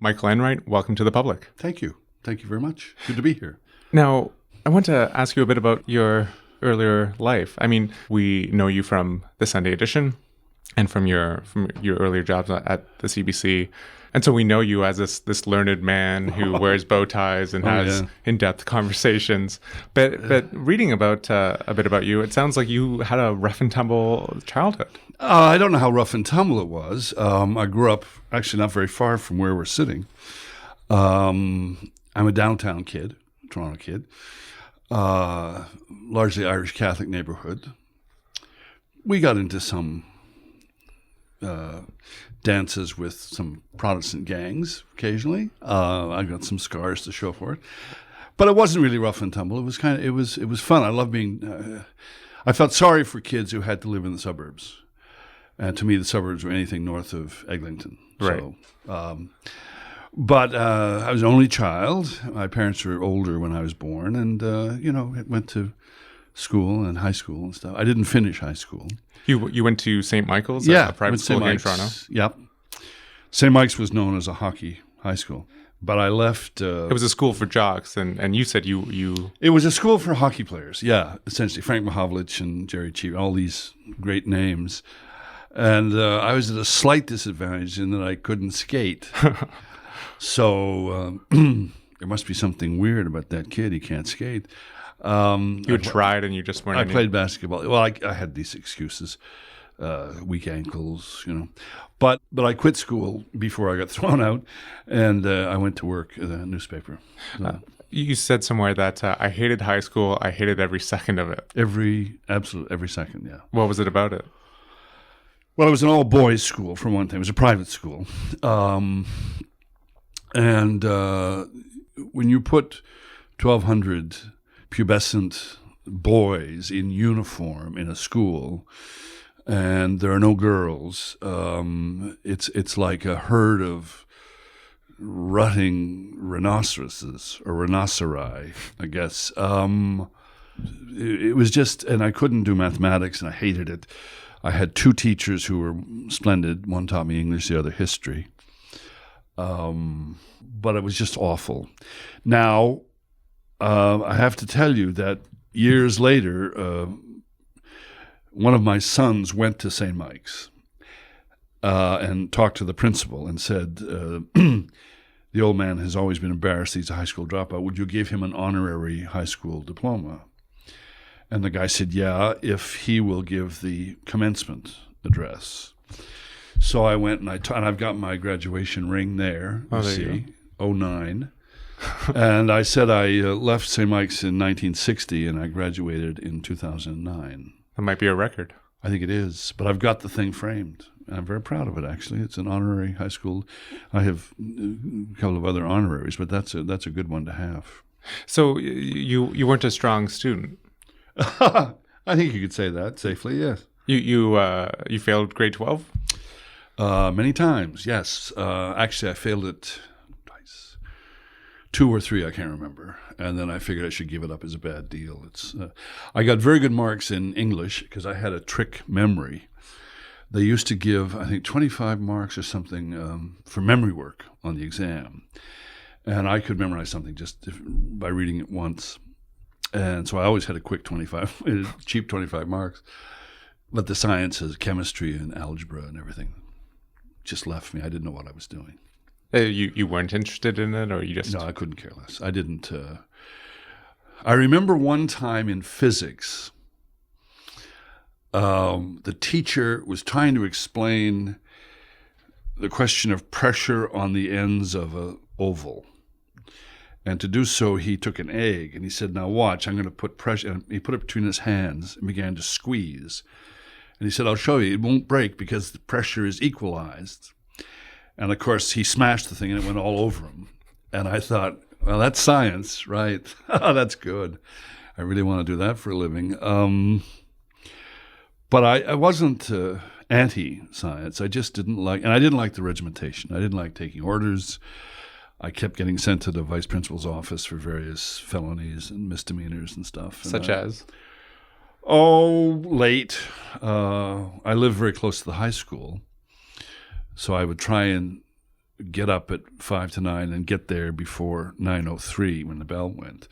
Michael Enright, welcome to the public. Thank you. Thank you very much. Good to be here. Now, I want to ask you a bit about your earlier life. I mean, we know you from the Sunday edition and from your earlier jobs at the CBC. And so we know you as this learned man who wears bow ties and has in-depth conversations. But reading about a bit about you, it sounds like you had a rough and tumble childhood. I don't know how rough and tumble it was. I grew up actually not very far from where we're sitting. I'm a downtown kid, Toronto kid, largely Irish Catholic neighborhood. We got into some dances with some Protestant gangs occasionally. I got some scars to show for it, but it wasn't really rough and tumble. It was it was fun. I love being. I felt sorry for kids who had to live in the suburbs, and to me, the suburbs were anything north of Eglinton. Right. So, but I was an only child. My parents were older when I was born, and went to school and high school and stuff. I didn't finish high school. You went to St. Michael's, a private school here in Toronto? Yep. St. Mike's was known as a hockey high school, but I left. It was a school for jocks, and you said you. It was a school for hockey players, yeah, essentially. Frank Mahovlich and Jerry Cheever, all these great names. And I was at a slight disadvantage in that I couldn't skate. So there must be something weird about that kid. He can't skate. You had tried and you just weren't. I played basketball. Well, I had these excuses, weak ankles, But I quit school before I got thrown out, and I went to work at a newspaper. You said somewhere that I hated high school. I hated every second of it. Every second, yeah. What was it about it? Well, it was an all-boys school, for one thing. It was a private school. And when you put 1,200 pubescent boys in uniform in a school, and there are no girls, it's like a herd of rutting rhinoceroses or rhinoceri, I guess. It was just, and I couldn't do mathematics, and I hated it. I had two teachers who were splendid. One taught me English, the other history. But it was just awful. Now, I have to tell you that years later, one of my sons went to St. Mike's and talked to the principal and said, the old man has always been embarrassed. He's a high school dropout. Would you give him an honorary high school diploma? And the guy said, yeah, if he will give the commencement address. So I went and I've got my graduation ring there. Oh, there you go. 09. And I said I left St. Mike's in 1960 and I graduated in 2009. That might be a record. I think it is, but I've got the thing framed. I'm very proud of it, actually. It's an honorary high school. I have a couple of other honoraries, but that's a good one to have. So you weren't a strong student. I think you could say that safely, yes. You failed grade 12? Many times, yes. Actually, I failed it twice. 2 or 3, I can't remember. And then I figured I should give it up as a bad deal. I got very good marks in English because I had a trick memory. They used to give, I think, 25 marks or something for memory work on the exam. And I could memorize something just by reading it once. And so I always had a quick 25, cheap 25 marks. But the sciences, chemistry and algebra and everything just left me. I didn't know what I was doing. You weren't interested in it, or you just... No, I couldn't care less. I didn't... I remember one time in physics, the teacher was trying to explain the question of pressure on the ends of an oval. And to do so, he took an egg and he said, now watch, I'm going to put pressure. And he put it between his hands and began to squeeze. And he said, I'll show you. It won't break because the pressure is equalized. And of course, he smashed the thing and it went all over him. And I thought, well, that's science, right? That's good. I really want to do that for a living. But I wasn't anti-science. I just didn't like, and I didn't like the regimentation. I didn't like taking orders. I kept getting sent to the vice principal's office for various felonies and misdemeanors and stuff. Such as? Late. I lived very close to the high school. So I would try and get up at 5 to 9 and get there before 9:03 when the bell went.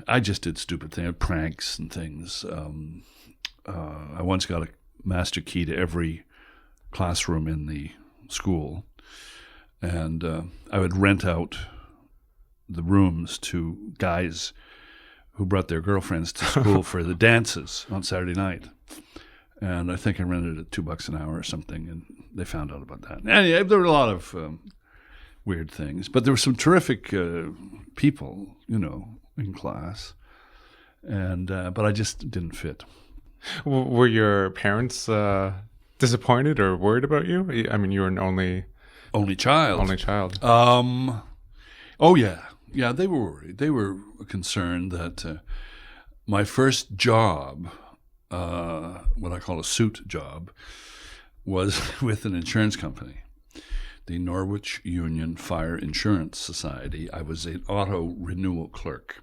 I just did stupid things, pranks and things. I once got a master key to every classroom in the school, and I would rent out the rooms to guys who brought their girlfriends to school for the dances on Saturday night. And I think I rented it $2 an hour or something, and they found out about that. And there were a lot of weird things, but there were some terrific people, in class, and but I just didn't fit. Were your parents disappointed or worried about you? I mean, you were an only child. Only child. Oh yeah, they were worried. They were concerned that my first job, what I call a suit job, was with an insurance company, the Norwich Union Fire Insurance Society. I was an auto renewal clerk.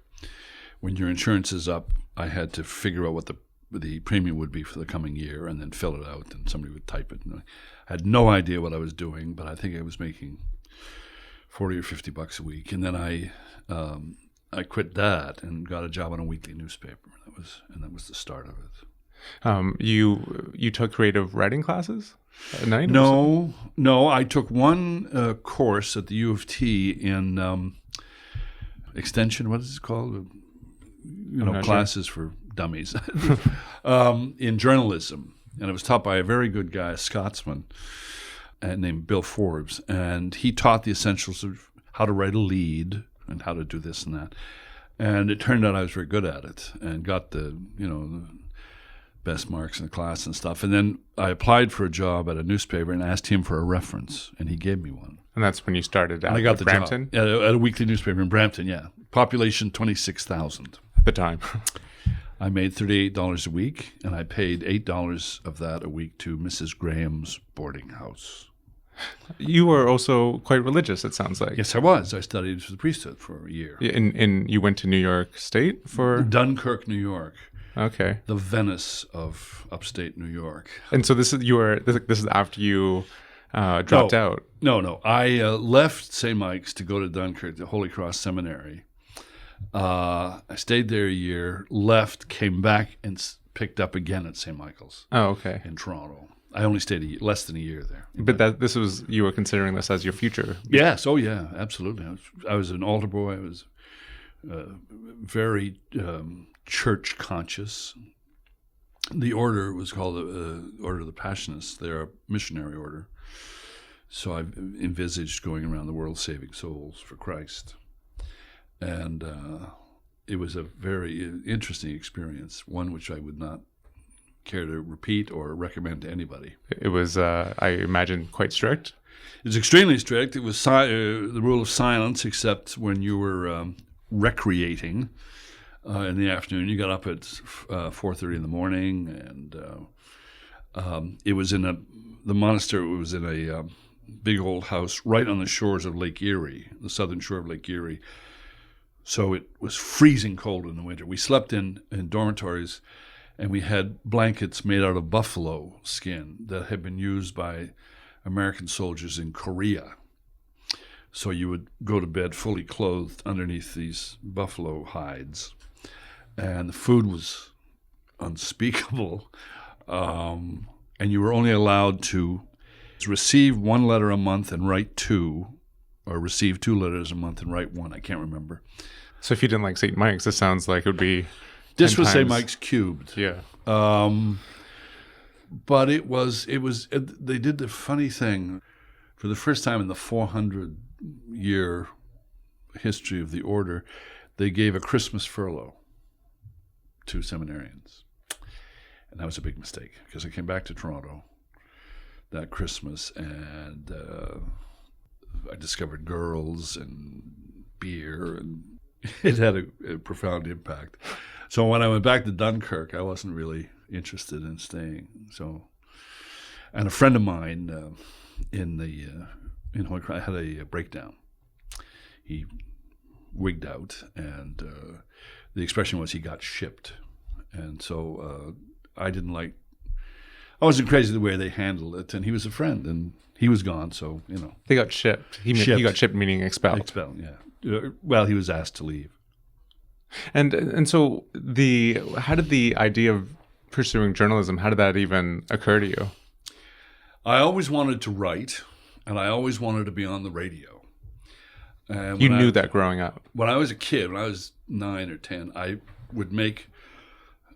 When your insurance is up, I had to figure out what the premium would be for the coming year and then fill it out, and somebody would type it. And I had no idea what I was doing, but I think I was making $40 or $50 a week. And then I quit that and got a job on a weekly newspaper. That was the start of it. You took creative writing classes at night? No. I took one course at the U of T in extension. What is it called? Classes for dummies in journalism, and it was taught by a very good guy, a Scotsman, named Bill Forbes, and he taught the essentials of how to write a lead and how to do this and that. And it turned out I was very good at it and got the best marks in the class and stuff. And then I applied for a job at a newspaper and asked him for a reference, and he gave me one. And that's when you started out and I got at the Brampton? job at a weekly newspaper in Brampton, yeah. Population 26,000. At the time. I made $38 a week, and I paid $8 of that a week to Mrs. Graham's boarding house. You were also quite religious, it sounds like. Yes, I was. I studied for the priesthood for a year. And you went to New York State for? Dunkirk, New York. Okay. The Venice of upstate New York. And so this is after you dropped out? No. I left St. Mike's to go to Dunkirk, the Holy Cross Seminary. I stayed there a year, left, came back, and picked up again at St. Michael's. Oh, okay. In Toronto. I only stayed less than a year there. But you were considering this as your future? Yes. Oh, yeah. Absolutely. I was an altar boy. I was very church conscious. The order was called the Order of the Passionists. They're a missionary order. So I envisaged going around the world saving souls for Christ. And it was a very interesting experience, one which I would not care to repeat or recommend to anybody. It was, I imagine, quite strict? It was extremely strict. It was the rule of silence, except when you were recreating in the afternoon. You got up at 4:30 in the morning, and it was in the monastery was in a big old house right on the shores of Lake Erie, the southern shore of Lake Erie. So it was freezing cold in the winter. We slept in dormitories, and we had blankets made out of buffalo skin that had been used by American soldiers in Korea. So you would go to bed fully clothed underneath these buffalo hides. And the food was unspeakable. And you were only allowed to receive one letter a month and write two, or receive 2 letters a month and write 1. I can't remember. So if you didn't like St. Mike's, this sounds like it would be... This was St. Mike's cubed. Yeah. But it was, they did the funny thing. For the first time in the 400-year history of the order, they gave a Christmas furlough to seminarians. And that was a big mistake, because I came back to Toronto that Christmas, and I discovered girls and beer, and it had a profound impact. So when I went back to Dunkirk, I wasn't really interested in staying. So, and a friend of mine in Holy Cross had a breakdown. He wigged out, and the expression was he got shipped. And so I I wasn't crazy the way they handled it, and he was a friend, and he was gone, so, They got shipped. He got shipped, meaning expelled. Expelled, yeah. Well, he was asked to leave. And so how did the idea of pursuing journalism, how did that even occur to you? I always wanted to write, and I always wanted to be on the radio. You knew that growing up? When I was a kid, when I was 9 or 10, I would make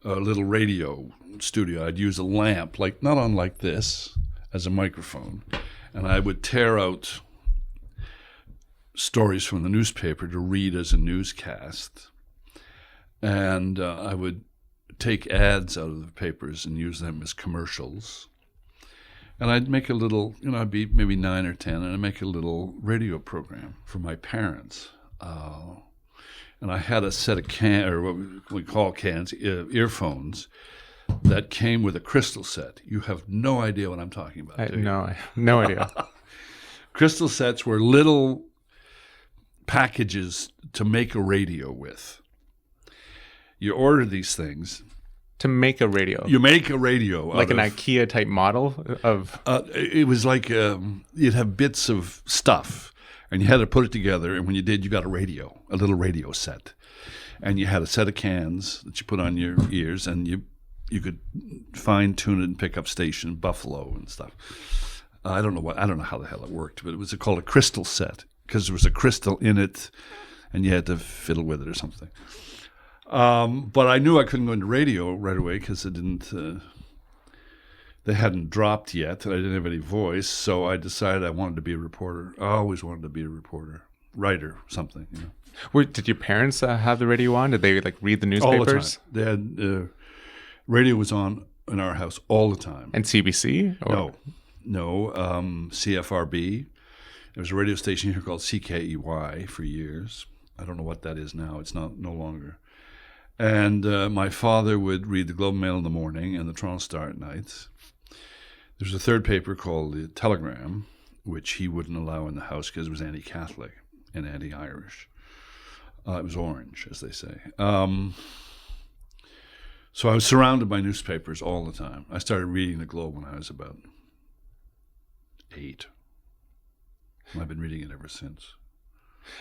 a little radio studio. I'd use a lamp, not unlike this, as a microphone, and I would tear out stories from the newspaper to read as a newscast. And I would take ads out of the papers and use them as commercials. And I'd make a little, I'd be maybe 9 or 10, and I'd make a little radio program for my parents. And I had a set of what we call earphones, that came with a crystal set. You have no idea what I'm talking about, do you? No, I have no idea. Crystal sets were little packages to make a radio with. You order these things. To make a radio? You make a radio. Like an IKEA type model of... it was like you'd have bits of stuff, and you had to put it together, and when you did, you got a little radio set. And you had a set of cans that you put on your ears, and you could fine-tune it and pick up station, Buffalo and stuff. I don't know how the hell it worked, but it was called a crystal set, because there was a crystal in it, and you had to fiddle with it or something. But I knew I couldn't go into radio right away because they hadn't dropped yet, and I didn't have any voice, so I decided I wanted to be a reporter. I always wanted to be a reporter, writer, something. Did your parents have the radio on? Did they read the newspapers? All the time. They had radio was on in our house all the time. And CBC? No, CFRB. There was a radio station here called CKEY for years. I don't know what that is now. It's no longer. And my father would read the Globe and Mail in the morning and the Toronto Star at night. There's a third paper called the Telegram, which he wouldn't allow in the house because it was anti-Catholic and anti-Irish. It was orange, as they say. So I was surrounded by newspapers all the time. I started reading the Globe when I was about 8. And I've been reading it ever since.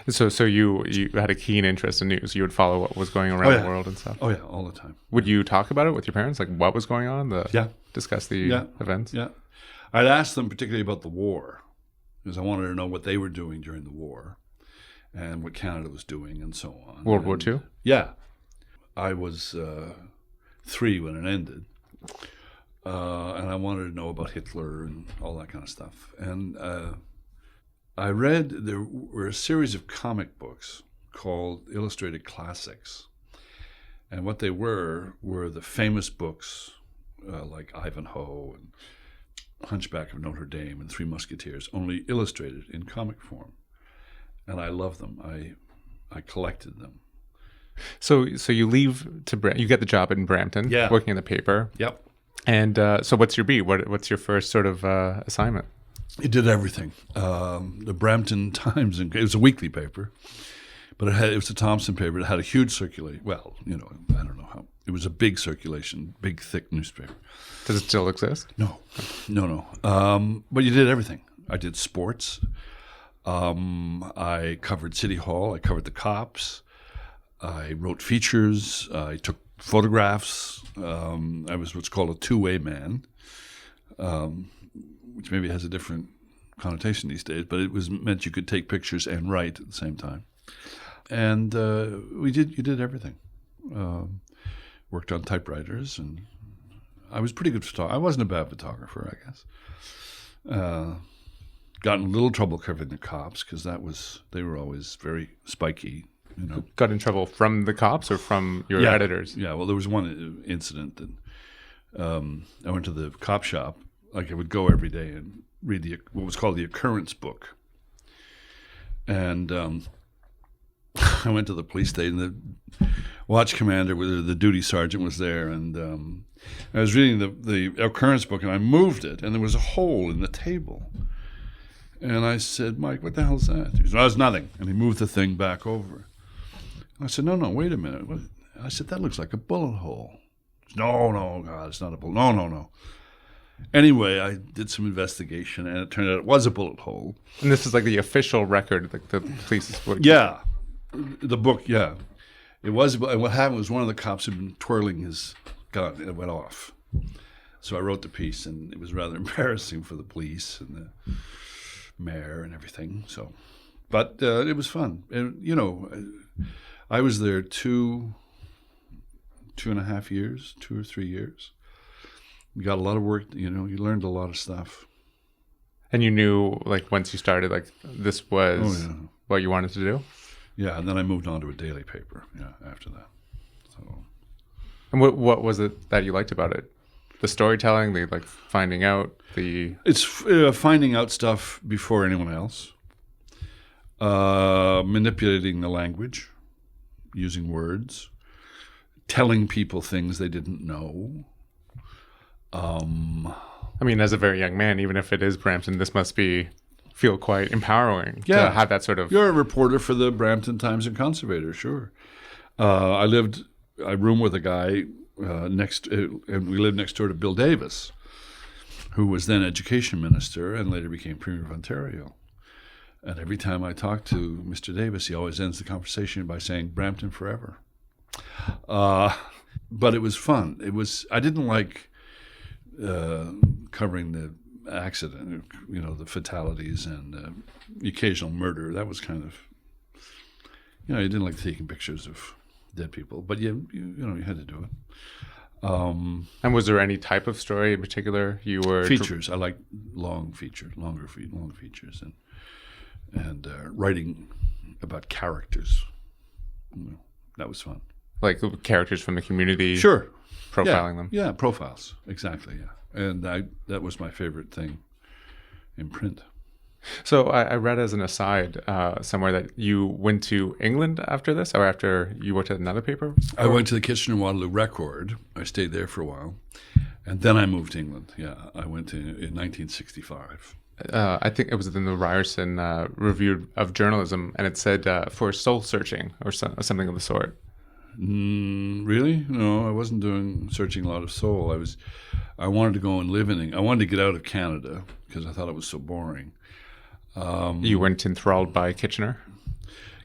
So you had a keen interest in news. You would follow what was going around the world and stuff. Oh yeah, all the time. Would you talk about it with your parents, what was going on? Discuss the events. Yeah, I'd ask them particularly about the war, because I wanted to know what they were doing during the war, and what Canada was doing, and so on. World War II. Yeah, I was 3 when it ended, and I wanted to know about Hitler and all that kind of stuff, and. I read there were a series of comic books called Illustrated Classics. And what they were the famous books like Ivanhoe and Hunchback of Notre Dame and Three Musketeers, only illustrated in comic form. And I love them. I collected them. So you leave you get the job in Brampton, working in the paper. Yep. And so what's your beat? What's your first sort of assignment? It did everything. The Brampton Times, it was a weekly paper, but it was a Thompson paper. It had a huge circulation. Well, I don't know how. It was a big circulation, big, thick newspaper. Does it still exist? No. But you did everything. I did sports. I covered City Hall. I covered the cops. I wrote features. I took photographs. I was what's called a two-way man. Which maybe has a different connotation these days, but it meant you could take pictures and write at the same time. And you did everything. Worked on typewriters, and I was pretty good photographer. I wasn't a bad photographer, I guess. Got in a little trouble covering the cops because they were always very spiky. Got in trouble from the cops or from your editors? Yeah, well, there was one incident that I went to the cop shop. I would go every day and read what was called the occurrence book. And I went to the police station. The watch commander, the duty sergeant, was there. And I was reading the occurrence book, and I moved it, and there was a hole in the table. And I said, Mike, what the hell is that? He said, no, it's nothing. And he moved the thing back over. I said, no, wait a minute. I said, that looks like a bullet hole. He said, no, God, it's not a bullet. No. Anyway, I did some investigation, and it turned out it was a bullet hole. And this is like the official record, like the police. Yeah, the book. Yeah, it was. And what happened was one of the cops had been twirling his gun, and it went off. So I wrote the piece, and it was rather embarrassing for the police and the mayor and everything. So, but it was fun, and I was there 2.5 years, 2 or 3 years. We got a lot of work. You learned a lot of stuff. And you knew, like, once you started, like, this was what you wanted to do? Yeah, and then I moved on to a daily paper, after that. So. And what was it that you liked about it? The storytelling, the, like, finding out, the... It's finding out stuff before anyone else. Manipulating the language, using words, telling people things they didn't know. I mean, as a very young man, even if it is Brampton, this must feel quite empowering to have that sort of... You're a reporter for the Brampton Times and Conservator, sure. I roomed with a guy and we lived next door to Bill Davis, who was then education minister and later became Premier of Ontario. And every time I talk to Mr. Davis, he always ends the conversation by saying, "Brampton forever." But it was fun. I didn't like covering the accident, the fatalities and the occasional murder. That was kind of, I didn't like taking pictures of dead people, but you had to do it. And was there any type of story in particular you were... Features. I like longer features, and writing about characters. That was fun. Like characters from the community? Sure. Profiling them? Yeah, profiles. Exactly, yeah. And that was my favorite thing in print. So I read as an aside somewhere that you went to England after this, or after you worked at another paper? I went to the Kitchener-Waterloo Record. I stayed there for a while. And then I moved to England. Yeah, I went in 1965. I think it was in the Ryerson Review of Journalism, and it said for soul searching or something of the sort. Really? No, I wasn't searching a lot of soul. I wanted to go and live in England. I wanted to get out of Canada because I thought it was so boring. You weren't enthralled by Kitchener?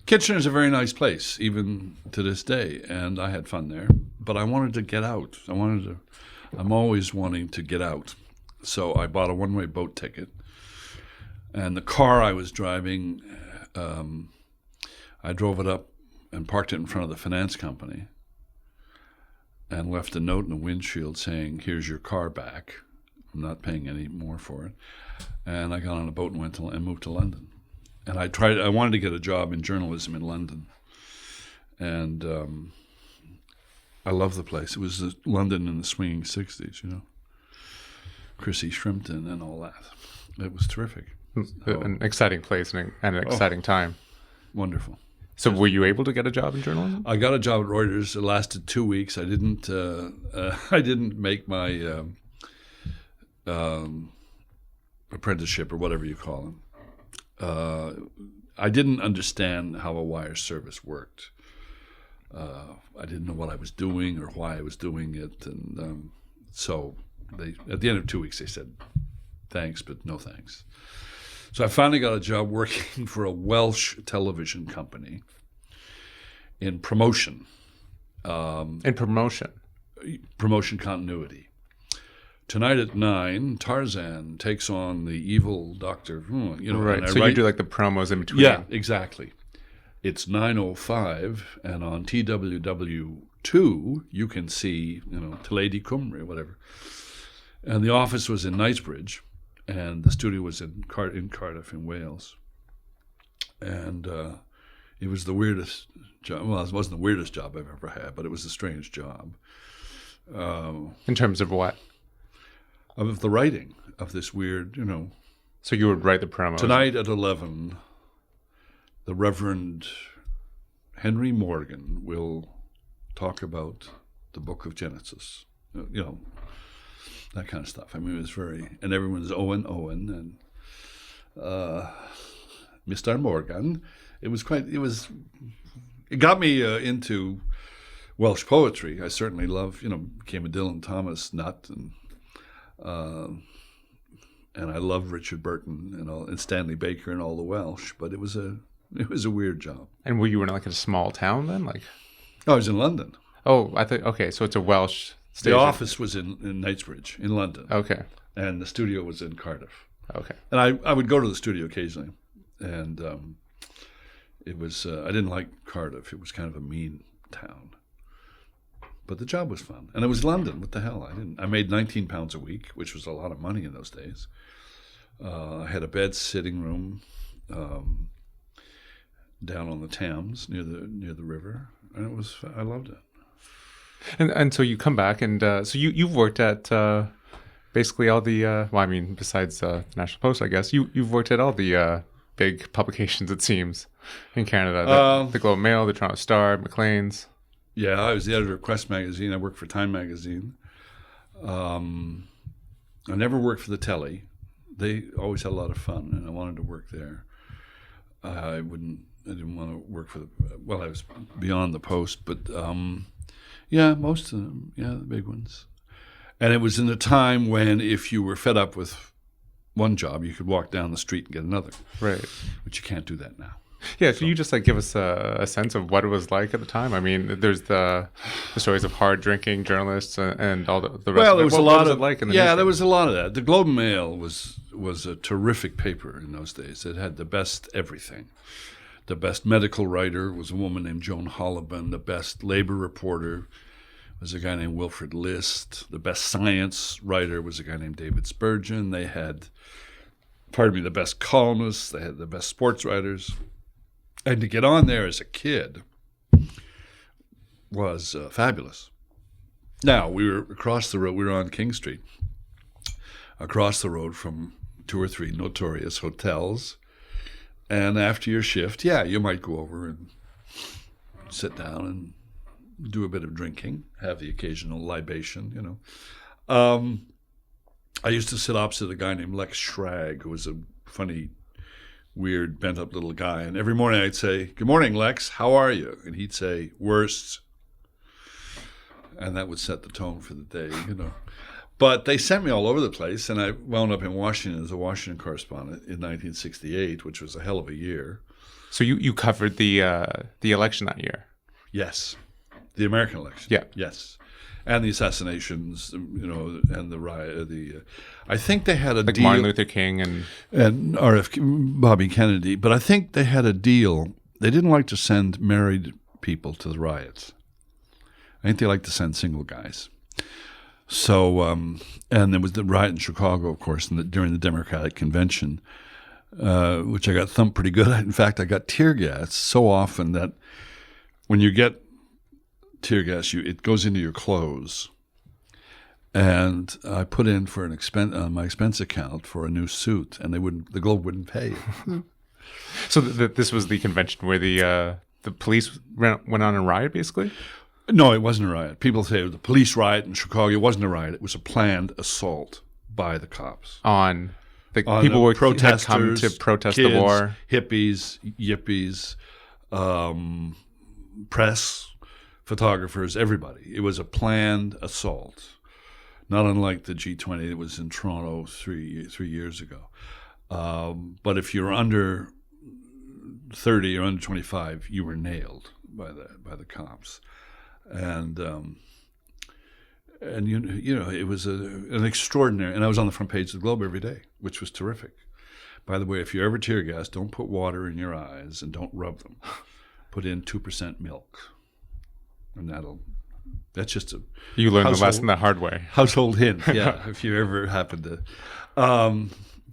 Kitchener is a very nice place, even to this day, and I had fun there. But I wanted to get out. I'm always wanting to get out. So I bought a one-way boat ticket. And the car I was driving, I drove it up and parked it in front of the finance company and left a note in the windshield saying, "Here's your car back. I'm not paying any more for it." And I got on a boat and moved to London. And I wanted to get a job in journalism in London. And I love the place. It was London in the swinging 60s, Chrissy Shrimpton and all that. It was terrific. An exciting place and an exciting time. Wonderful. So were you able to get a job in journalism? I got a job at Reuters. It lasted 2 weeks. I didn't make my apprenticeship or whatever you call them. I didn't understand how a wire service worked. I didn't know what I was doing or why I was doing it, and so at the end of 2 weeks they said, "Thanks, but no thanks." So I finally got a job working for a Welsh television company in promotion. Promotion continuity. Tonight at 9, Tarzan takes on the evil doctor. Right. So you do like the promos in between. Yeah, exactly. It's 9:05, and on TWW2 you can see, Lady Cymru or whatever. And the office was in Knightsbridge, and the studio was in Cardiff in Wales. And it was the weirdest job. Well, it wasn't the weirdest job I've ever had, but it was a strange job. In terms of what? Of the writing of this weird, So you would write the promos. Tonight at 11, the Reverend Henry Morgan will talk about the Book of Genesis. That kind of stuff. I mean, it was and everyone's Owen, and Mr. Morgan. It got me into Welsh poetry. I certainly love, became a Dylan Thomas nut, and and I loved Richard Burton and Stanley Baker and all the Welsh, but it was a weird job. And were you in like a small town then? Like, I was in London. oh, I think okay, so it's a Welsh station. The office was in Knightsbridge in London. Okay. And the studio was in Cardiff. Okay. And I would go to the studio occasionally, and it was I didn't like Cardiff. It was kind of a mean town. But the job was fun, and it was London. What the hell? I made £19 a week, which was a lot of money in those days. I had a bed sitting room down on the Thames near the river, and I loved it. And so you come back, and so you've worked at basically all the well, I mean, besides the National Post, I guess you've worked at all the big publications, it seems, in Canada. The Globe and Mail, the Toronto Star, Maclean's. Yeah, I was the editor of Quest magazine. I worked for Time magazine. I never worked for the telly. They always had a lot of fun, and I wanted to work there. I didn't want to work for I was beyond the Post, but yeah, most of them, yeah, the big ones. And it was in a time when if you were fed up with one job, you could walk down the street and get another. Right. But you can't do that now. Yeah, so you just like give us a sense of what it was like at the time. I mean, there's the stories of hard drinking journalists and all the rest. Well, of it. there was What a lot was of it like in the yeah, newsroom? there was a lot of that. The Globe and Mail was a terrific paper in those days. It had the best everything. The best medical writer was a woman named Joan Holleben. The best labor reporter was a guy named Wilfred List. The best science writer was a guy named David Spurgeon. They had, the best columnists. They had the best sports writers. And to get on there as a kid was fabulous. Now, we were across the road. We were on King Street, across the road from 2 or 3 notorious hotels. And after your shift, yeah, you might go over and sit down and do a bit of drinking, have the occasional libation, I used to sit opposite a guy named Lex Schrag, who was a funny, weird, bent-up little guy. And every morning I'd say, "Good morning, Lex. How are you?" And he'd say, "Worst." And that would set the tone for the day, But they sent me all over the place, and I wound up in Washington as a Washington correspondent in 1968, which was a hell of a year. So you covered the election that year. Yes, the American election. Yeah. Yes, and the assassinations, and the riot. I think they had a like deal. Martin Luther King and Bobby Kennedy, but I think they had a deal. They didn't like to send married people to the riots. I think they liked to send single guys. So, and there was the riot in Chicago, of course, during the Democratic Convention, which I got thumped pretty good at. In fact, I got tear gas so often that when you get tear gas, it goes into your clothes. And I put in for my expense account for a new suit, and the Globe wouldn't pay. So this was the convention where the police went on a riot, basically? No, it wasn't a riot. People say it was a police riot in Chicago. It wasn't a riot. It was a planned assault by the cops. On people had come to protest kids, the war. Hippies, yippies, press, photographers, everybody. It was a planned assault, not unlike the G20 that was in Toronto three years ago. But if you're under 30 or under 25, you were nailed by the cops. And it was an extraordinary, and I was on the front page of the Globe every day, which was terrific. By the way, if you're ever tear gassed, don't put water in your eyes and don't rub them. Put in 2% milk, and that's just You learned the lesson the hard way. Household hint, yeah. If you ever happen to,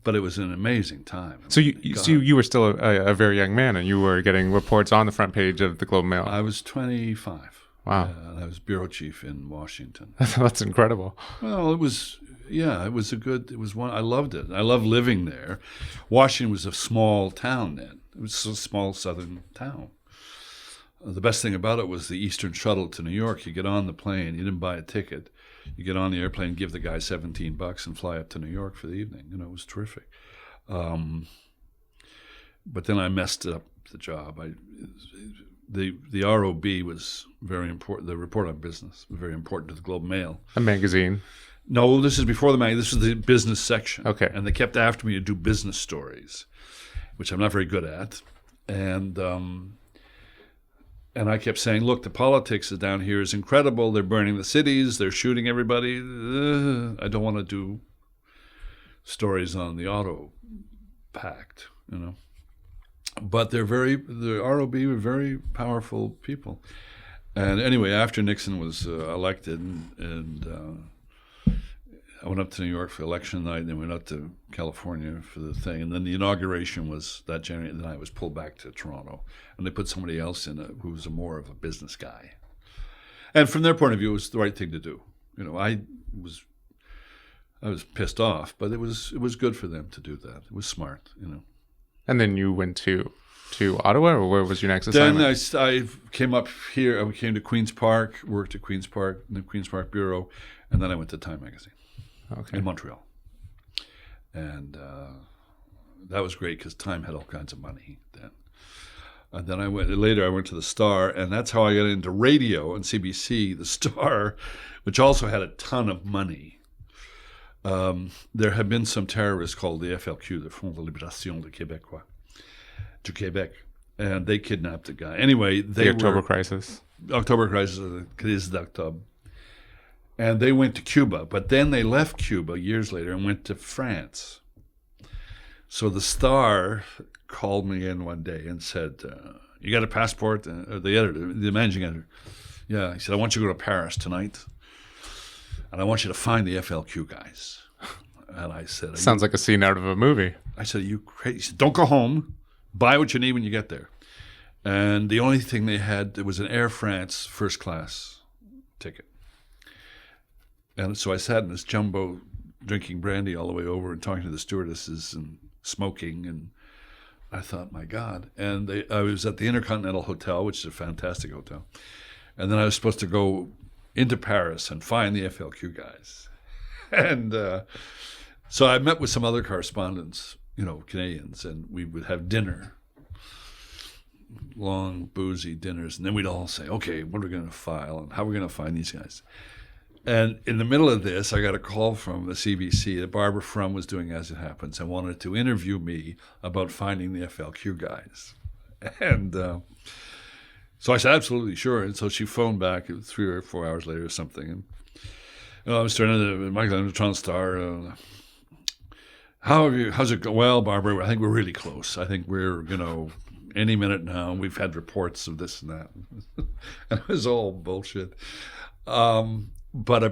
but it was an amazing time. So you were still a very young man, and you were getting reports on the front page of the Globe and Mail. I was 25. Wow. I was bureau chief in Washington. That's incredible. Well, it was one. I loved it. I loved living there. Washington was a small town then. It was a small southern town. The best thing about it was the Eastern Shuttle to New York. You get on the plane. You didn't buy a ticket. You get on the airplane, give the guy $17 and fly up to New York for the evening. It was terrific. But then I messed up the job. The ROB was very important. The report on business was very important to the Globe and Mail. A magazine. No, this is before the magazine. This was the business section. Okay. And they kept after me to do business stories, which I'm not very good at. And I kept saying, look, the politics down here is incredible. They're burning the cities. They're shooting everybody. I don't want to do stories on the auto pact, you know. But the ROB were very powerful people. And anyway, after Nixon was elected, and I went up to New York for election night, and then went up to California for the thing. And then the inauguration was that January, and then I was pulled back to Toronto. And they put somebody else in who was more of a business guy. And from their point of view, it was the right thing to do. You know, I was pissed off, but it was good for them to do that. It was smart, you know. And then you went to Ottawa, or where was your next assignment? Then I came up here. I came to Queen's Park, worked at Queen's Park, in the Queen's Park Bureau, and then I went to Time Magazine in Montreal. And that was great because Time had all kinds of money then. And then I went to the Star, and that's how I got into radio and CBC. The Star, which also had a ton of money. There had been some terrorists called the FLQ, the Front de Libération du Québec, and they kidnapped a guy. Anyway, the October Crisis, the Crise d'Octobre. And they went to Cuba, but then they left Cuba years later and went to France. So the Star called me in one day and said, you got a passport? The editor, the managing editor. Yeah, he said, I want you to go to Paris tonight, and I want you to find the FLQ guys. And I said, sounds like a scene out of a movie. I said, are you crazy? He said, don't go home. Buy what you need when you get there. And the only thing they had, it was an Air France first class ticket. And so I sat in this jumbo drinking brandy all the way over and talking to the stewardesses and smoking. And I thought, my God. And I was at the Intercontinental Hotel, which is a fantastic hotel. And then I was supposed to go into Paris and find the FLQ guys. And so I met with some other correspondents, you know, Canadians, and we would have dinner, long, boozy dinners. And then we'd all say, okay, what are we going to file and how are we going to find these guys? And in the middle of this, I got a call from the CBC that Barbara Frum was doing As It Happens and wanted to interview me about finding the FLQ guys. And so I said, absolutely, sure. And so she phoned back 3 or 4 hours later or something. And Mr. Michael, I'm the Toronto Star. How's it go? Well, Barbara, I think we're really close. I think we're, any minute now. We've had reports of this and that. And it was all bullshit. But a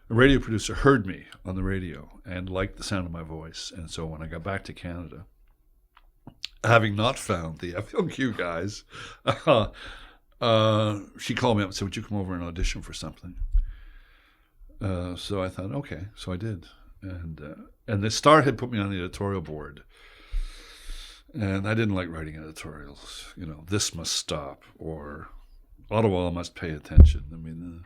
radio producer heard me on the radio and liked the sound of my voice. And so when I got back to Canada, having not found the FLQ guys, she called me up and said, would you come over and audition for something? So I thought, okay. So I did. And the Star had put me on the editorial board. And I didn't like writing editorials. This must stop, or Ottawa must pay attention. I mean...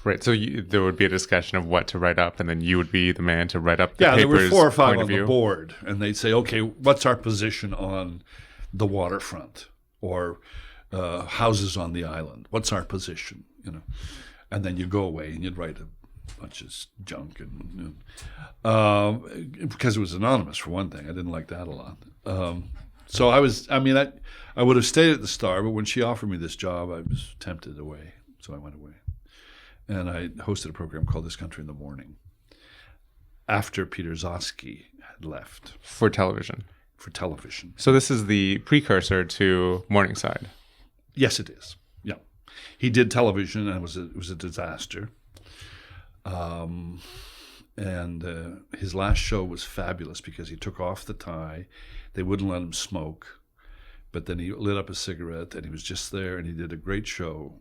Right, so there would be a discussion of what to write up, and then you would be the man to write up the paper's there were 4 or 5 on the board, and they'd say, okay, what's our position on the waterfront or houses on the island? What's our position? And then you go away and you'd write a bunch of junk, and because it was anonymous for one thing. I didn't like that a lot. So I would have stayed at the Star, but when she offered me this job, I was tempted away, so I went away. And I hosted a program called This Country in the Morning after Peter Gzowski had left. For television. So this is the precursor to Morningside. Yes, it is. Yeah. He did television, and it was a disaster. And his last show was fabulous because he took off the tie. They wouldn't let him smoke. But then he lit up a cigarette, and he was just there, and he did a great show.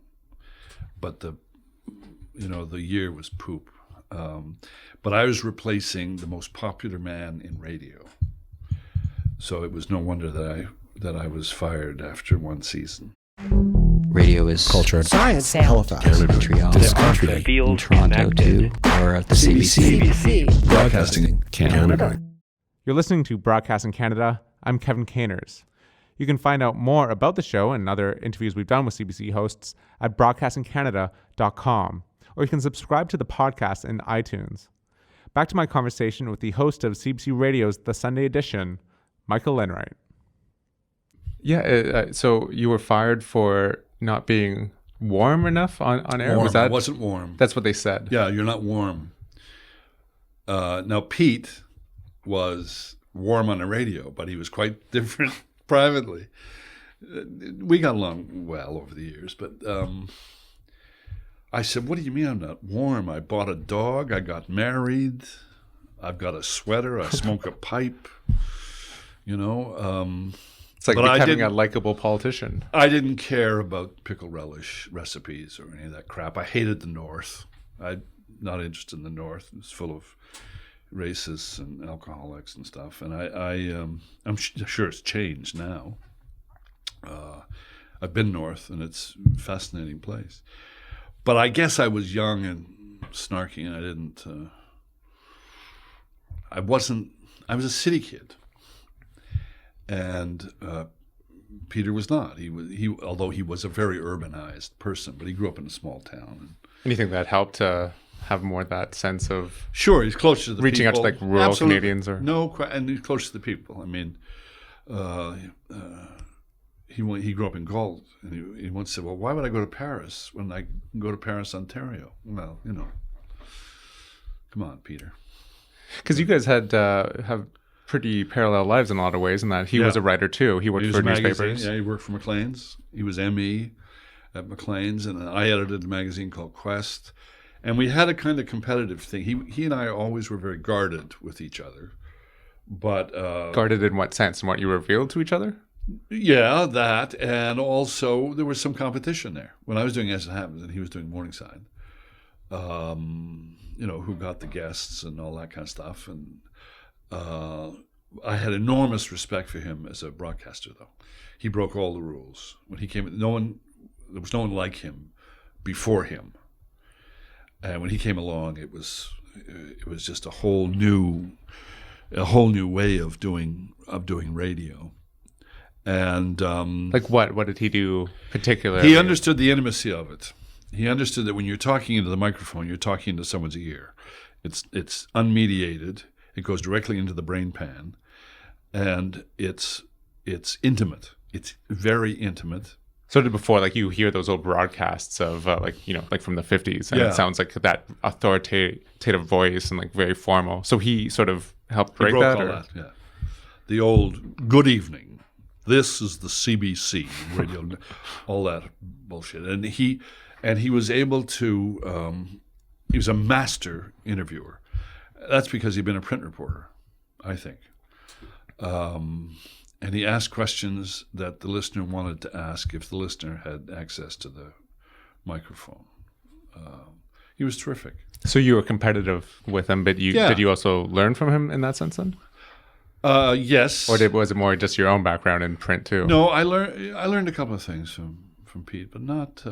But the year was poop. But I was replacing the most popular man in radio. So it was no wonder that I was fired after one season. Radio is culture, science, Halifax, Montreal, this country, in Toronto too, or at the CBC. Broadcasting Canada. You're listening to Broadcasting Canada. I'm Kevin Caners. You can find out more about the show and other interviews we've done with CBC hosts at broadcastingcanada.com, or you can subscribe to the podcast in iTunes. Back to my conversation with the host of CBC Radio's The Sunday Edition, Michael Enright. Yeah, so you were fired for not being warm enough on air? Warm. I wasn't warm. That's what they said. Yeah, you're not warm. Now, Pete was warm on the radio, but he was quite different privately. We got along well over the years, but I said, what do you mean I'm not warm? I bought a dog, I got married, I've got a sweater, I smoke a pipe, you know. It's like becoming a likable politician. I didn't care about pickle relish recipes or any of that crap. I hated the North. I'm not interested in the North. It's full of racists and alcoholics and stuff. And I'm sure it's changed now. I've been North, and it's a fascinating place. But I guess I was young and snarky, and I didn't. I was a city kid. And Peter was not. Although he was a very urbanized person, but he grew up in a small town. And you think that helped to have more that sense of sure, he's closer to the reaching people. out to like rural Absolutely. Canadians, or and he's close to the people. I mean, he grew up in Galt, and he once said, "Well, why would I go to Paris when I can go to Paris, Ontario?" Well, you know, come on, Peter. Because you guys had have pretty parallel lives in a lot of ways, in that he was a writer too. He worked for newspapers. Yeah, he worked for Maclean's. He was ME at Maclean's, and I edited a magazine called Quest. And we had a kind of competitive thing. He and I always were very guarded with each other. But guarded in what sense? In what you revealed to each other? Yeah, that. And also there was some competition there. When I was doing As It Happens and he was doing Morningside, you know, who got the guests and all that kind of stuff. And I had enormous respect for him as a broadcaster, though. He broke all the rules. When he came, there was no one like him before him. And when he came along, it was just a whole new way of doing radio. And like what did he do particularly? He understood the intimacy of it. He understood that when you're talking into the microphone, you're talking into someone's ear. It's unmediated. It goes directly into the brain pan, and it's intimate. It's very intimate. So did before, like you hear those old broadcasts of like, you know, like from the 50s, and it sounds like that authoritative voice and like very formal. So he sort of helped break that? All that, yeah. The old good evening. This is the CBC radio, all that bullshit. And he was able to, he was a master interviewer. That's because he'd been a print reporter, I think. And he asked questions that the listener wanted to ask if the listener had access to the microphone. He was terrific. So you were competitive with him, but did you also learn from him in that sense then? Yes. Or was it more just your own background in print too? No, I learned a couple of things from Pete, but not.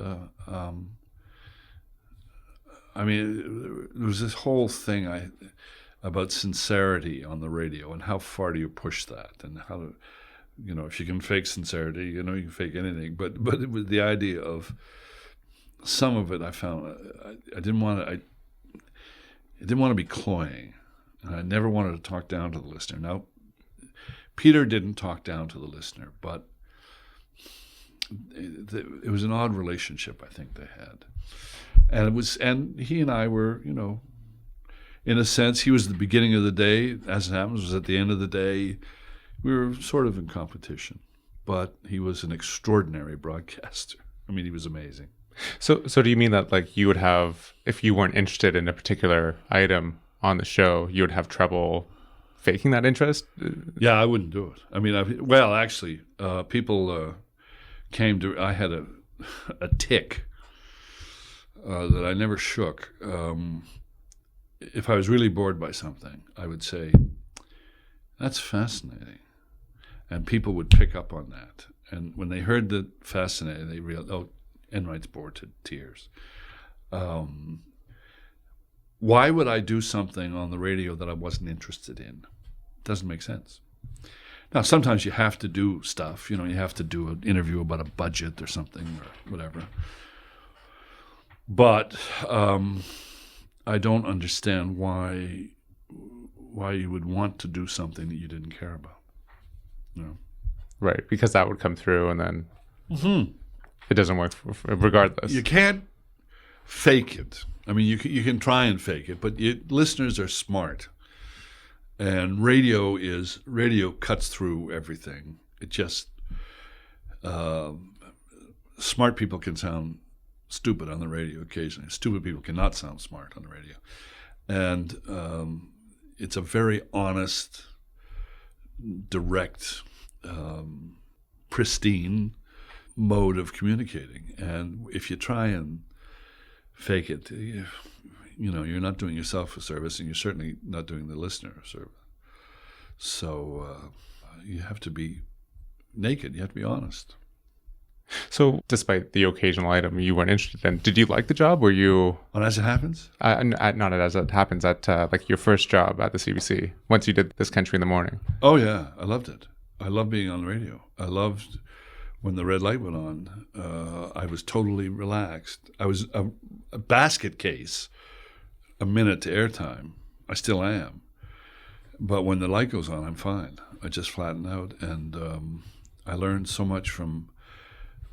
I mean, there was this whole thing about sincerity on the radio and how far do you push that, and how to, you know, if you can fake sincerity, you know, you can fake anything. But it was the idea of some of it. I found I didn't want to be cloying, and I never wanted to talk down to the listener. Now, Peter didn't talk down to the listener, but it was an odd relationship I think they had, and he and I were, you know, in a sense, he was the beginning of the day. As It Happens was at the end of the day. We were sort of in competition, but he was an extraordinary broadcaster. I mean, he was amazing. So do you mean that like you would have, if you weren't interested in a particular item on the show, you would have trouble faking that interest? Yeah, I wouldn't do it. I mean, actually, people came to. I had a tick that I never shook. If I was really bored by something, I would say, "That's fascinating," and people would pick up on that. And when they heard that fascinating, they realized, "Oh, Enright's bored to tears." Why would I do something on the radio that I wasn't interested in? Doesn't make sense. Now, sometimes you have to do stuff. You know, you have to do an interview about a budget or something or whatever. But I don't understand why you would want to do something that you didn't care about. Right, because that would come through, and then it doesn't work regardless. You can't fake it. I mean, you can try and fake it, but listeners are smart, and radio cuts through everything. It just smart people can sound stupid on the radio occasionally. Stupid people cannot sound smart on the radio, and it's a very honest, direct, pristine mode of communicating. And if you try and fake it, you're not doing yourself a service, and you're certainly not doing the listener a service. So you have to be naked. You have to be honest. So, despite the occasional item you weren't interested in, did you like the job? Were you on As It Happens? Not as it happens at like your first job at the CBC. Once you did This Country in the Morning. Oh yeah, I loved it. I loved being on the radio. I loved when the red light went on. I was totally relaxed. I was a basket case, a minute to airtime. I still am. But when the light goes on, I'm fine. I just flatten out, and I learned so much from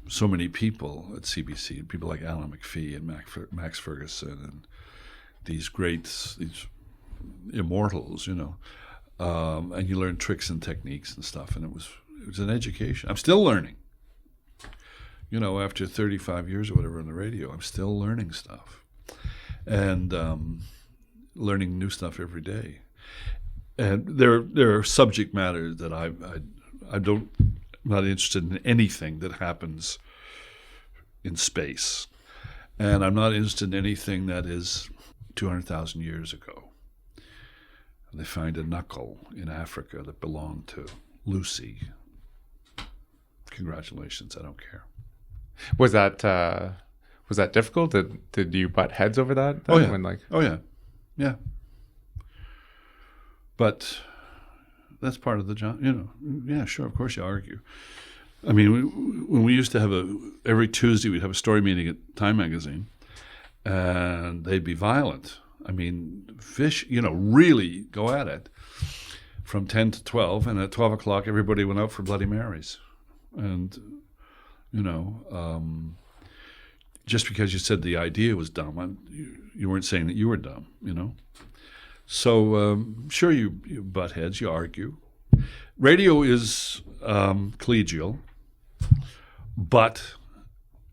so many people at CBC, people like Alan McPhee and Max Ferguson, and these immortals, and you learn tricks and techniques and stuff, and it was an education. I'm still learning. After 35 years or whatever on the radio, I'm still learning stuff, and learning new stuff every day. And there are subject matters that I'm not interested in anything that happens in space, and I'm not interested in anything that is 200,000 years ago. They find a knuckle in Africa that belonged to Lucy. Congratulations, I don't care. Was that difficult? Did you butt heads over that? Oh yeah, yeah. But that's part of the job, Yeah, sure, of course you argue. I mean, when we used to have every Tuesday we'd have a story meeting at Time Magazine, and they'd be violent. I mean, really go at it from 10 to 12, and at 12 o'clock everybody went out for Bloody Marys. And, just because you said the idea was dumb, you weren't saying that you were dumb, So, sure, you butt heads, you argue. Radio is collegial, but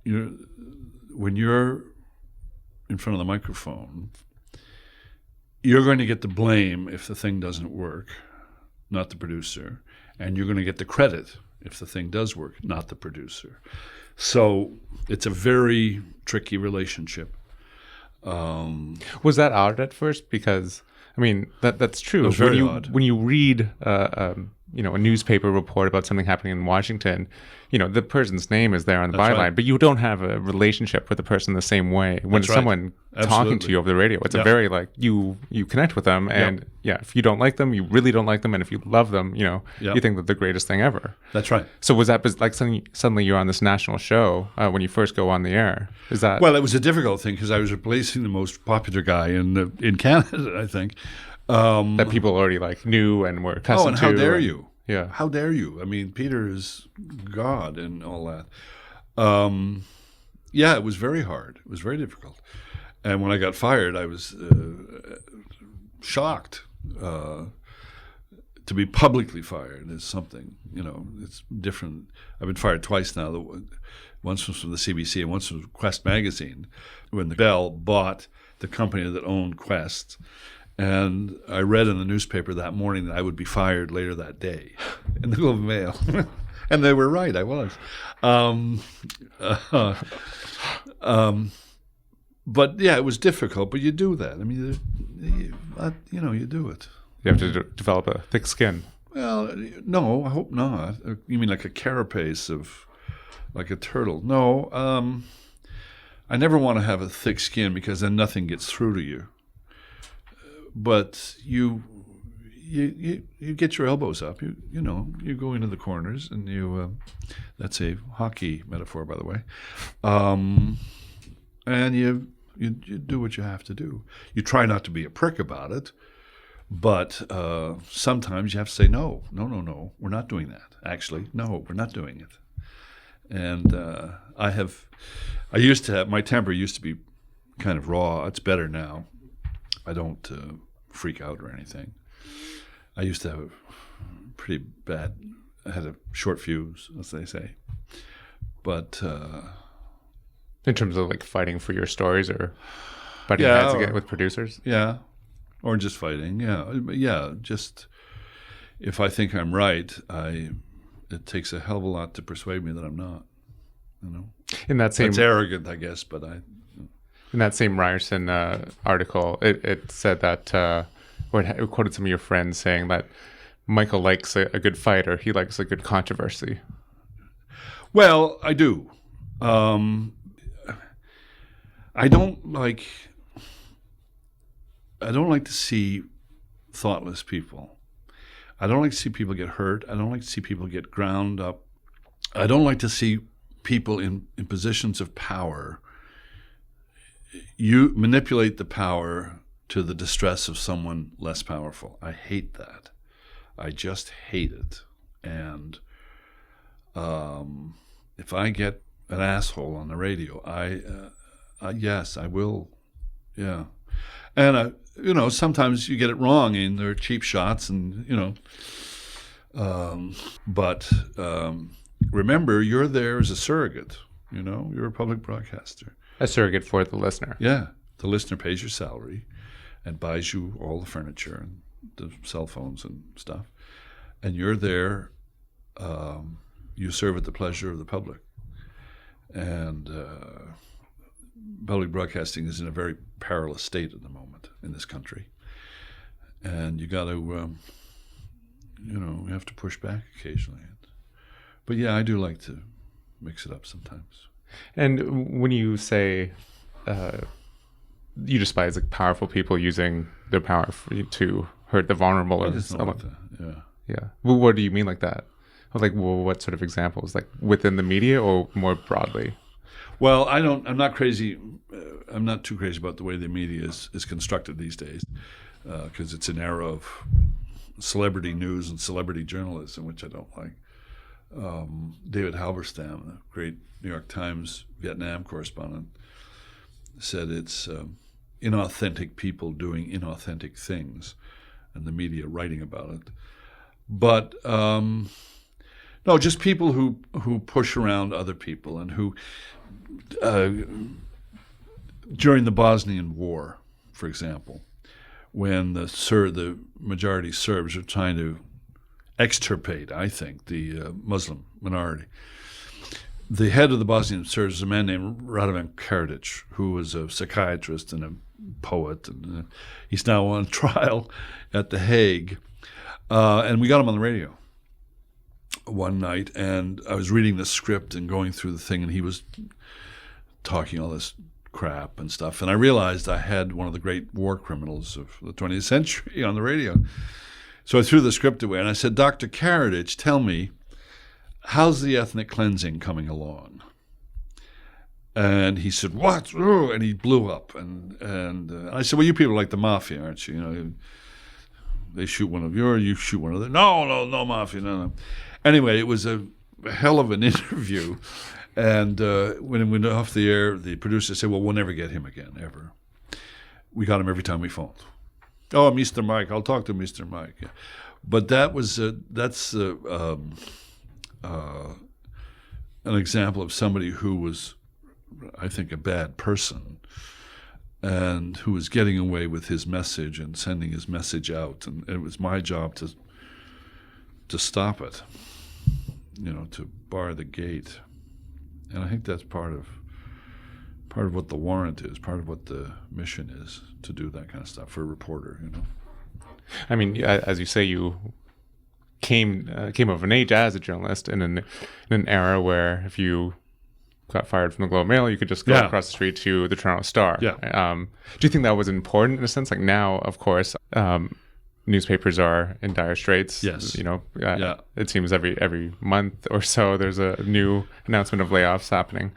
when you're in front of the microphone, you're going to get the blame if the thing doesn't work, not the producer, and you're going to get the credit if the thing does work, not the producer. So it's a very tricky relationship. Was that odd at first? Because I mean, that's true. It was very odd. When you read, a newspaper report about something happening in Washington, the person's name is there on the byline, right. But you don't have a relationship with the person the same way. When that's someone right. talking to you over the radio, it's a very you connect with them, and if you don't like them, you really don't like them, and if you love them, you think they're the greatest thing ever. That's right. So was that like suddenly you're on this national show when you first go on the air? Is that well? It was a difficult thing because I was replacing the most popular guy in Canada, I think. That people already knew and were accustomed to. Oh, and how dare you? Yeah. How dare you? I mean, Peter is God and all that. It was very hard. It was very difficult. And when I got fired, I was shocked. To be publicly fired is something, it's different. I've been fired twice now. Once was from the CBC and once from Quest magazine, when the Bell bought the company that owned Quest. And I read in the newspaper that morning that I would be fired later that day in the Globe and Mail. And they were right, I was. But yeah, it was difficult, but you do that. I mean, you do it. You have to develop a thick skin. Well, no, I hope not. You mean like a carapace like a turtle? No, I never want to have a thick skin because then nothing gets through to you. But you get your elbows up. You go into the corners, and you. That's a hockey metaphor, by the way. And You do what you have to do. You try not to be a prick about it, but sometimes you have to say, no, we're not doing that. Actually, no, we're not doing it. And my temper used to be kind of raw. It's better now. I don't freak out or anything. I used to have I had a short fuse, as they say. But in terms of like fighting for your stories or butting heads again with producers? Yeah, or just fighting. Yeah. Just if I think I'm right, it takes a hell of a lot to persuade me that I'm not. That's arrogant, I guess. But in that same Ryerson article, it said that, or it quoted some of your friends saying that Michael likes a good fighter. He likes a good controversy. Well, I do. I don't like to see thoughtless people. I don't like to see people get hurt. I don't like to see people get ground up. I don't like to see people in positions of power. You manipulate the power to the distress of someone less powerful. I hate that. I just hate it. And if I get an asshole on the radio, yes, I will. Yeah. And, sometimes you get it wrong and they're cheap shots and, but remember, you're there as a surrogate. You're a public broadcaster. A surrogate for the listener. Yeah. The listener pays your salary and buys you all the furniture and the cell phones and stuff. And you're there, you serve at the pleasure of the public. And public broadcasting is in a very perilous state at the moment in this country. And you got to, you have to push back occasionally. But yeah, I do like to mix it up sometimes. And when you say you despise like powerful people using their power to hurt the vulnerable, or yeah. Well, what do you mean like that? Like, what sort of examples? Like within the media or more broadly? Well, I'm not crazy. I'm not too crazy about the way the media is constructed these days, because it's an era of celebrity news and celebrity journalism, which I don't like. David Halberstam, the great New York Times Vietnam correspondent, said it's inauthentic people doing inauthentic things, and the media writing about it. But no, just people who push around other people and who, during the Bosnian War, for example, when the majority Serbs are trying to extirpate, I think, the Muslim minority. The head of the Bosnian Serbs is a man named Radovan Karadzic, who was a psychiatrist and a poet, and he's now on trial at The Hague. And we got him on the radio one night, and I was reading the script and going through the thing, and he was talking all this crap and stuff, and I realized I had one of the great war criminals of the 20th century on the radio. So I threw the script away, and I said, Dr. Karadzic, tell me, how's the ethnic cleansing coming along? And he said, what? Ooh, and he blew up. And I said, well, you people are like the mafia, aren't you? They shoot one of yours, you shoot one of theirs. No, mafia, no. Anyway, it was a hell of an interview. And when it went off the air, the producer said, well, we'll never get him again, ever. We got him every time we phoned. Oh, Mr. Mike, I'll talk to Mr. Mike. Yeah. But that's an example of somebody who was, I think, a bad person, and who was getting away with his message and sending his message out. And it was my job to stop it, to bar the gate. And I think that's part of what the warrant is, part of what the mission is, to do that kind of stuff for a reporter, I mean, as you say, you came of an age as a journalist in an era where if you got fired from the Globe and Mail, you could just go across the street to the Toronto Star. Yeah. Do you think that was important in a sense? Like now, of course, newspapers are in dire straits. Yes. It seems every month or so there's a new announcement of layoffs happening.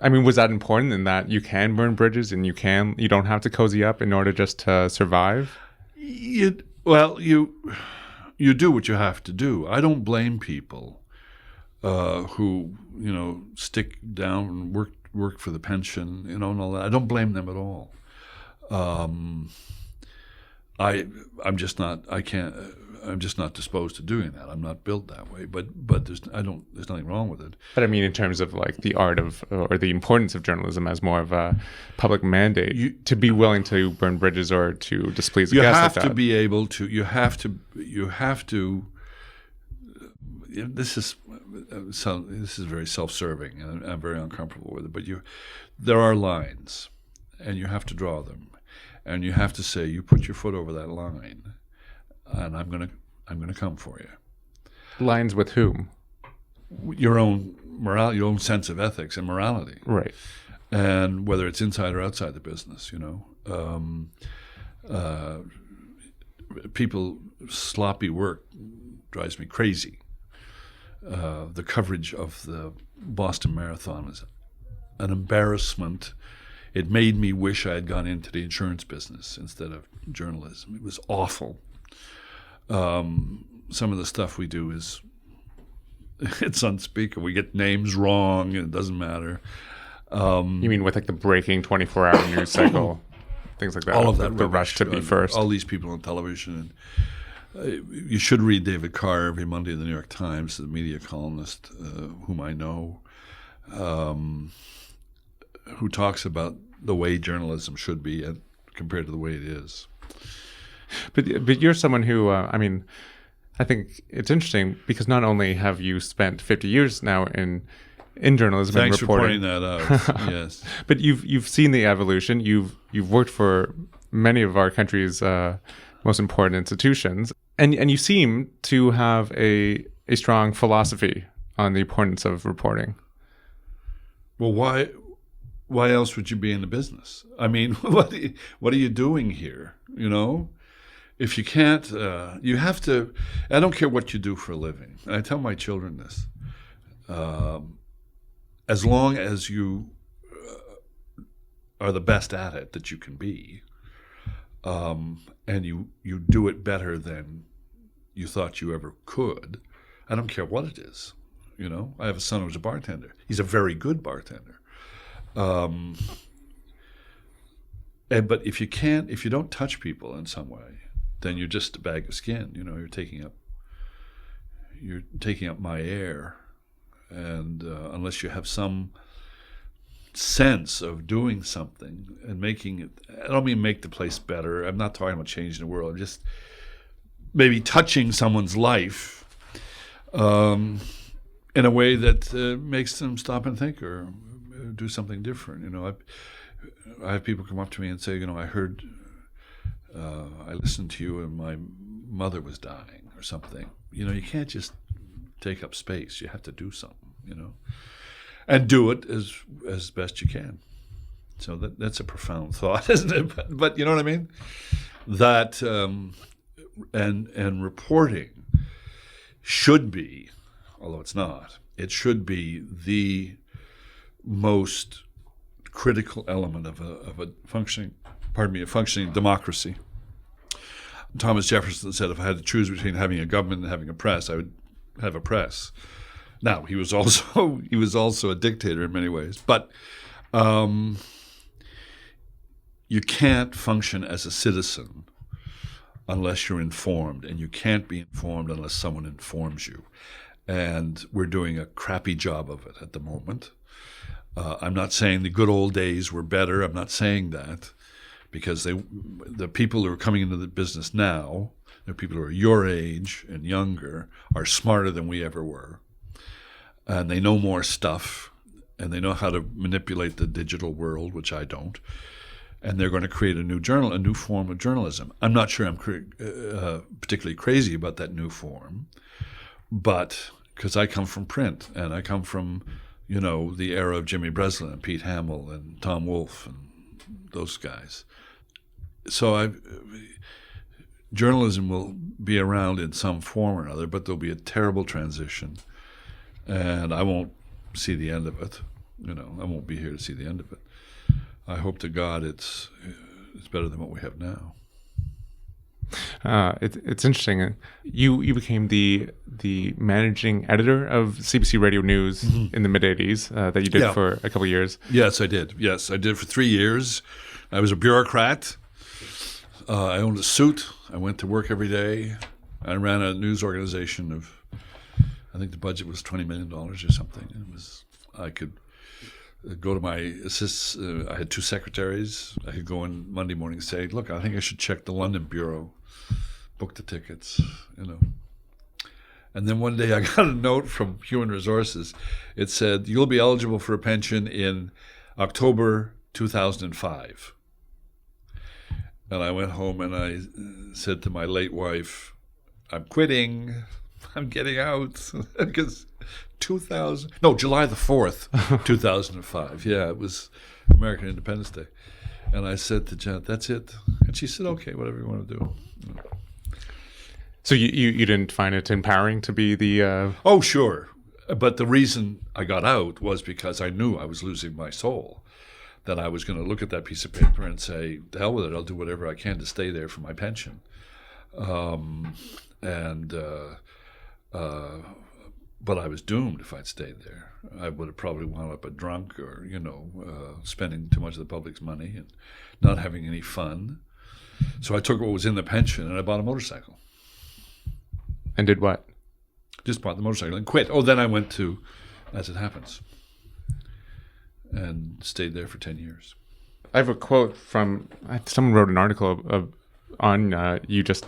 I mean, was that important in that you can burn bridges and you don't have to cozy up in order just to survive? You do what you have to do. I don't blame people who stick down and work for the pension, and all that. I don't blame them at all. I'm just not. I can't. I'm just not disposed to doing that. I'm not built that way. But there's nothing wrong with it. But I mean, in terms of like the art of or the importance of journalism as more of a public mandate, to be willing to burn bridges or to displease a guest like that. You have to be able to. You have to. This is very self-serving, and I'm very uncomfortable with it. But there are lines, and you have to draw them, and you have to say, you put your foot over that line, and I'm gonna come for you. Lines with whom? Your own morale, your own sense of ethics and morality, right? And whether it's inside or outside the business, people sloppy work drives me crazy. The coverage of the Boston Marathon was an embarrassment. It made me wish I had gone into the insurance business instead of journalism. It was awful. Some of the stuff we do it's unspeakable. We get names wrong, and it doesn't matter. You mean with like the breaking 24-hour news cycle, things like that? All of that. The rush to be first. All these people on television. You should read David Carr every Monday in the New York Times, the media columnist whom I know, who talks about the way journalism should be compared to the way it is. But you're someone who, I think it's interesting because not only have you spent 50 years now in journalism Thanks and reporting. Thanks for pointing that out. Yes. But you've seen the evolution. You've worked for many of our country's most important institutions, and you seem to have a strong philosophy on the importance of reporting. Well, why else would you be in the business? I mean, what are you doing here? If you can't, you have to. I don't care what you do for a living. I tell my children this. As long as you are the best at it that you can be, and you do it better than you thought you ever could, I don't care what it is. I have a son who's a bartender. He's a very good bartender. But if you don't touch people in some way, then you're just a bag of skin. You're taking up my air, and unless you have some sense of doing something and making it, I don't mean make the place better. I'm not talking about changing the world. I'm just maybe touching someone's life in a way that makes them stop and think or do something different. I have people come up to me and say, I heard, I listened to you and my mother was dying or something. You can't just take up space. You have to do something, and do it as best you can. So that's a profound thought, isn't it? But you know what I mean? That and reporting should be, although it's not, it should be the most critical element of a functioning democracy. Thomas Jefferson said, if I had to choose between having a government and having a press, I would have a press. Now, he was also a dictator in many ways, but you can't function as a citizen unless you're informed, and you can't be informed unless someone informs you. And we're doing a crappy job of it at the moment. I'm not saying the good old days were better. I'm not saying that, because the people who are coming into the business now, the people who are your age and younger, are smarter than we ever were. And they know more stuff, and they know how to manipulate the digital world, which I don't. And they're going to create a new form of journalism. I'm not sure I'm particularly crazy about that new form, but because I come from print, and I come from, the era of Jimmy Breslin and Pete Hamill and Tom Wolfe and those guys. So journalism will be around in some form or another, but there'll be a terrible transition, and I won't see the end of it. I won't be here to see the end of it. I hope to God it's better than what we have now. It's interesting. You became the managing editor of CBC Radio News in the mid-'80s that you did for a couple of years. Yes, I did. Yes, I did for 3 years. I was a bureaucrat. I owned a suit. I went to work every day. I ran a news organization of, I think the budget was $20 million or something. I could go to my assist. I had 2 secretaries. I could go in Monday morning and say, look, I think I should check the London bureau, book the tickets, And then one day I got a note from Human Resources. It said, you'll be eligible for a pension in October 2005. And I went home and I said to my late wife, I'm quitting. I'm getting out. Because July the 4th, 2005. Yeah, it was American Independence Day. And I said to Janet, that's it. And she said, okay, whatever you want to do. So you didn't find it empowering to be the... Oh, sure. But the reason I got out was because I knew I was losing my soul. That I was going to look at that piece of paper and say, the hell with it, I'll do whatever I can to stay there for my pension. But I was doomed if I'd stayed there. I would have probably wound up a drunk or, spending too much of the public's money and not having any fun. So I took what was in the pension and I bought a motorcycle. And did what? Just bought the motorcycle and quit. Oh, then I went to, As It Happens, and stayed there for 10 years. I have a quote from, someone wrote an article on when you just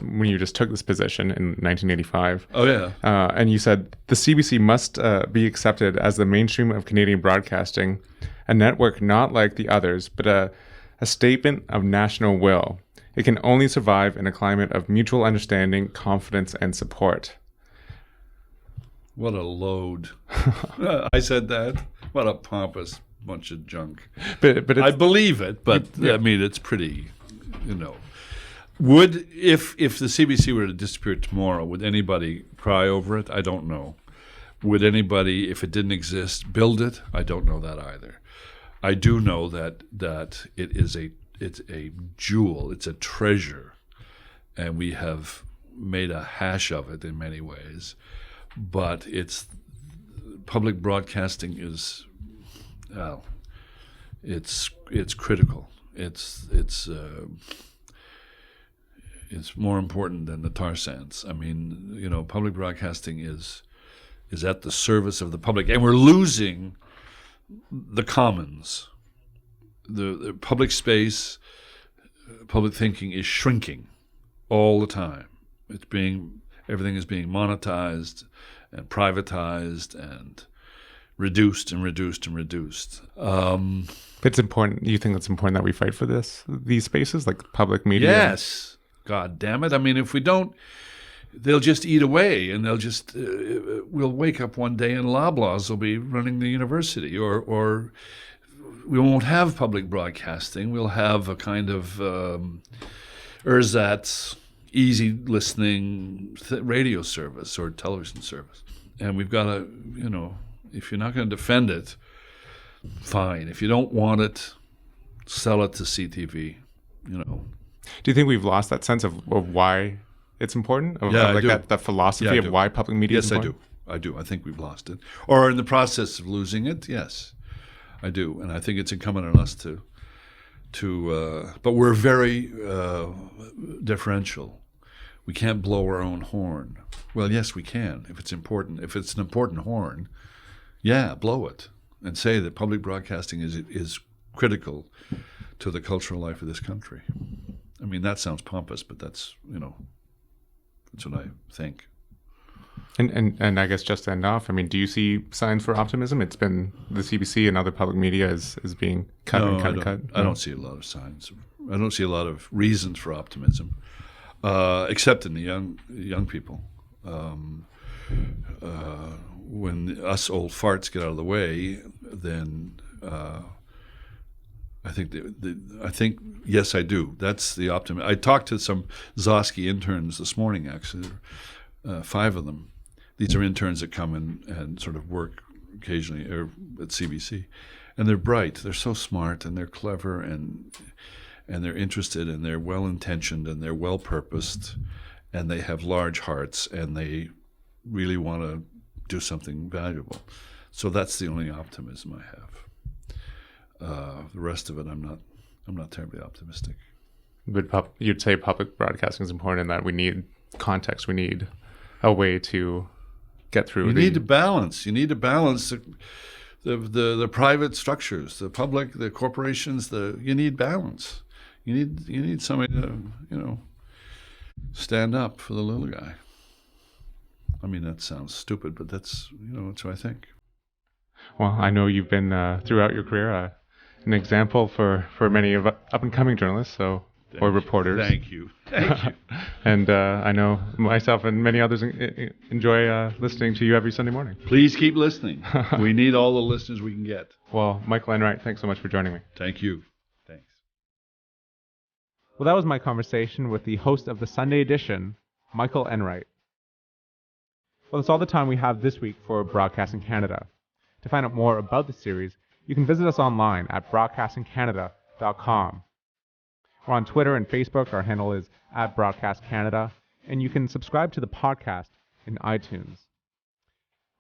took this position in 1985. Oh, yeah. And you said, the CBC must be accepted as the mainstream of Canadian broadcasting, a network not like the others, but a statement of national will. It can only survive in a climate of mutual understanding, confidence, and support. What a load. I said that. What a pompous bunch of junk. But I believe it, but I mean, it's pretty, Would, if the CBC were to disappear tomorrow, would anybody cry over it? I don't know. Would anybody, if it didn't exist, build it? I don't know that either. I do know that it's a jewel, it's a treasure, and we have made a hash of it in many ways. But public broadcasting is, it's critical. It's more important than the tar sands. I mean, public broadcasting is at the service of the public, and we're losing the commons. The public space, public thinking is shrinking all the time. Everything is being monetized and privatized and reduced and reduced and reduced. It's important. You think it's important that we fight for these spaces, like public media? Yes. God damn it. I mean, if we don't, they'll just eat away, and they'll just, we'll wake up one day and Loblaws will be running the university, or we won't have public broadcasting. We'll have a kind of ersatz, easy listening radio service or television service. And we've got to, if you're not going to defend it, fine. If you don't want it, sell it to CTV, Do you think we've lost that sense of why it's important? I do. That philosophy of why public media is important? Yes, I do. I think we've lost it. Or in the process of losing it, yes, I do. And I think it's incumbent on us to but we're very differential. We can't blow our own horn. Well, yes, we can if it's important. If it's an important horn, blow it and say that public broadcasting is critical to the cultural life of this country. I mean, that sounds pompous, but that's what I think. And I guess just to end off, I mean, do you see signs for optimism? It's been the CBC and other public media is being cut and cut and cut. I don't see a lot of signs. I don't see a lot of reasons for optimism, except in the young people. When us old farts get out of the way, then I think yes, I do. That's the optimism. I talked to some Gzowski interns this morning, actually, 5 of them. These are interns that come in and sort of work occasionally or at CBC, and they're bright. They're so smart and they're clever and they're interested and they're well intentioned and they're well purposed, and they have large hearts and they really want to do something valuable. So that's the only optimism I have. The rest of it, I'm not terribly optimistic. But you'd say public broadcasting is important in that we need context. We need a way to get through. You need to balance the private structures, the public, the corporations. You need balance. You need somebody to stand up for the little guy. I mean, that sounds stupid, but that's what I think. Well, I know you've been throughout your career an example for many of up and coming journalists, or reporters. Thank you. And I know myself and many others enjoy listening to you every Sunday morning. Please keep listening. We need all the listeners we can get. Well, Michael Enright, thanks so much for joining me. Thank you. Thanks. Well, that was my conversation with the host of the Sunday edition, Michael Enright. Well, that's all the time we have this week for Broadcasting Canada. To find out more about the series, you can visit us online at broadcastingcanada.com. We're on Twitter and Facebook. Our handle is @BroadcastCanada, and you can subscribe to the podcast in iTunes.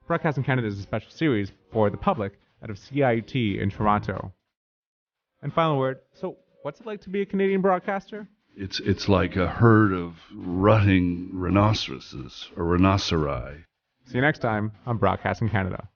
Broadcasting Canada is a special series for the public out of CIUT in Toronto. And final word, so what's it like to be a Canadian broadcaster? It's like a herd of rutting rhinoceroses or rhinoceri. See you next time on Broadcasting Canada.